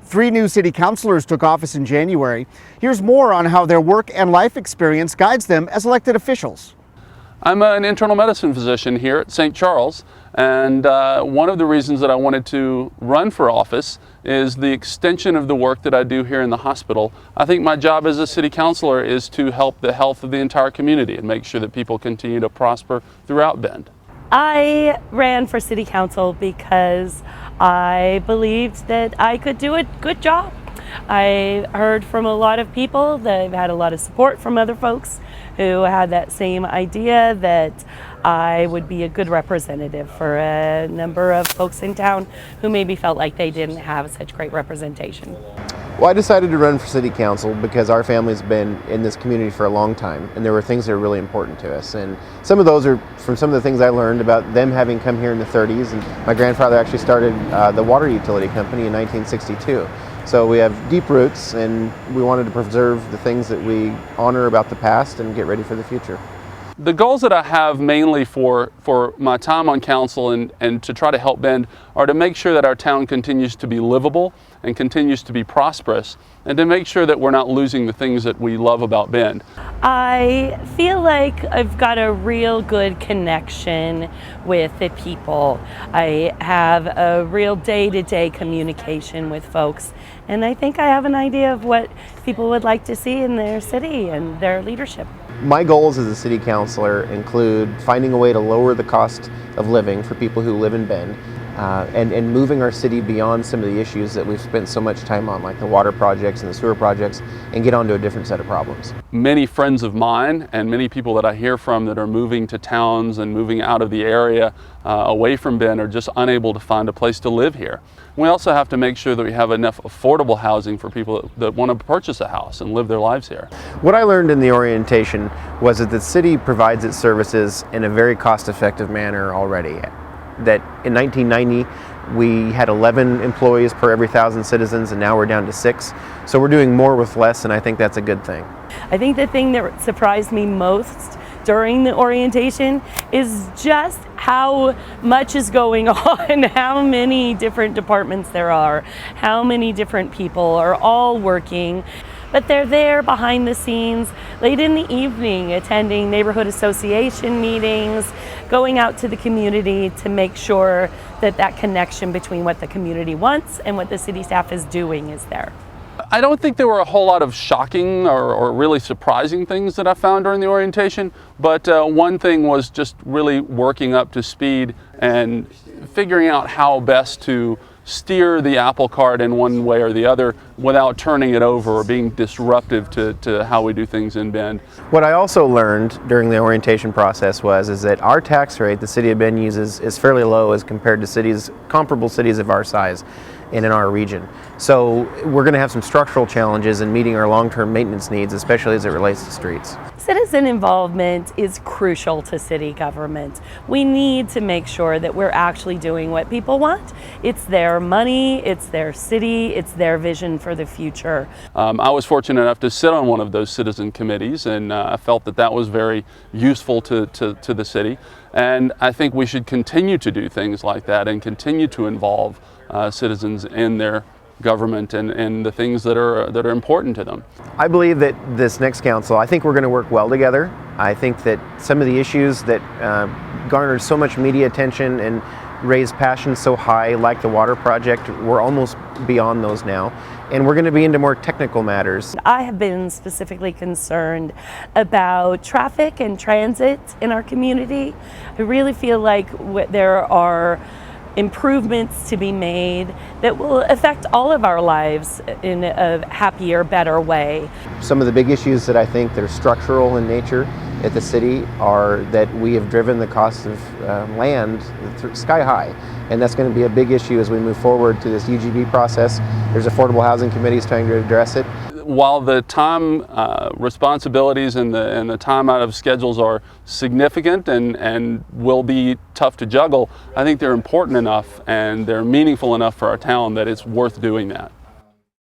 3 new city councilors took office in January. Here's more on how their work and life experience guides them as elected officials. I'm an internal medicine physician here at St. Charles, and one of the reasons that I wanted to run for office is the extension of the work that I do here in the hospital. I think my job as a city councilor is to help the health of the entire community and make sure that people continue to prosper throughout Bend. I ran for city council because I believed that I could do a good job. I heard from a lot of people that I've had a lot of support from other folks who had that same idea that I would be a good representative for a number of folks in town who maybe felt like they didn't have such great representation. Well, I decided to run for city council because our family's been in this community for a long time, and there were things that are really important to us. And some of those are from some of the things I learned about them having come here in the 30s. And my grandfather actually started the water utility company in 1962. So we have deep roots, and we wanted to preserve the things that we honor about the past and get ready for the future. The goals that I have mainly for my time on council and to try to help Bend are to make sure that our town continues to be livable and continues to be prosperous, and to make sure that we're not losing the things that we love about Bend. I feel like I've got a real good connection with the people. I have a real day-to-day communication with folks, and I think I have an idea of what people would like to see in their city and their leadership. My goals as a city councilor include finding a way to lower the cost of living for people who live in Bend, and moving our city beyond some of the issues that we've spent so much time on, like the water projects and the sewer projects, and get onto a different set of problems. Many friends of mine and many people that I hear from that are moving to towns and moving out of the area away from Bend are just unable to find a place to live here. We also have to make sure that we have enough affordable housing for people that want to purchase a house and live their lives here. What I learned in the orientation was that the city provides its services in a very cost-effective manner already. That in 1990 we had 11 employees per every 1,000 citizens, and now we're down to 6. So we're doing more with less, and I think that's a good thing. I think the thing that surprised me most during the orientation is just how much is going on, how many different departments there are, how many different people are all working. But they're there behind the scenes, late in the evening, attending neighborhood association meetings, going out to the community to make sure that that connection between what the community wants and what the city staff is doing is there. I don't think there were a whole lot of shocking or really surprising things that I found during the orientation, but one thing was just really working up to speed and figuring out how best to steer the apple cart in one way or the other without turning it over or being disruptive to how we do things in Bend. What I also learned during the orientation process is that our tax rate the city of Bend uses is fairly low as compared to comparable cities of our size and in our region. So we're going to have some structural challenges in meeting our long-term maintenance needs, especially as it relates to streets. Citizen involvement is crucial to city government. We need to make sure that we're actually doing what people want. It's their money, it's their city, it's their vision for the future. I was fortunate enough to sit on one of those citizen committees, and I felt that was very useful to the city. And I think we should continue to do things like that and continue to involve citizens in their government and the things that are important to them. I believe that this next council, I think we're going to work well together. I think that some of the issues that garnered so much media attention and raised passion so high, like the water project, we're almost beyond those now. And we're going to be into more technical matters. I have been specifically concerned about traffic and transit in our community. I really feel like there are improvements to be made that will affect all of our lives in a happier, better way. Some of the big issues that I think that are structural in nature at the city are that we have driven the cost of land sky high, and that's going to be a big issue as we move forward to this UGB process. There's affordable housing committees trying to address it. While the time responsibilities and the time out of schedules are significant and will be tough to juggle, I think they're important enough and they're meaningful enough for our town that it's worth doing that.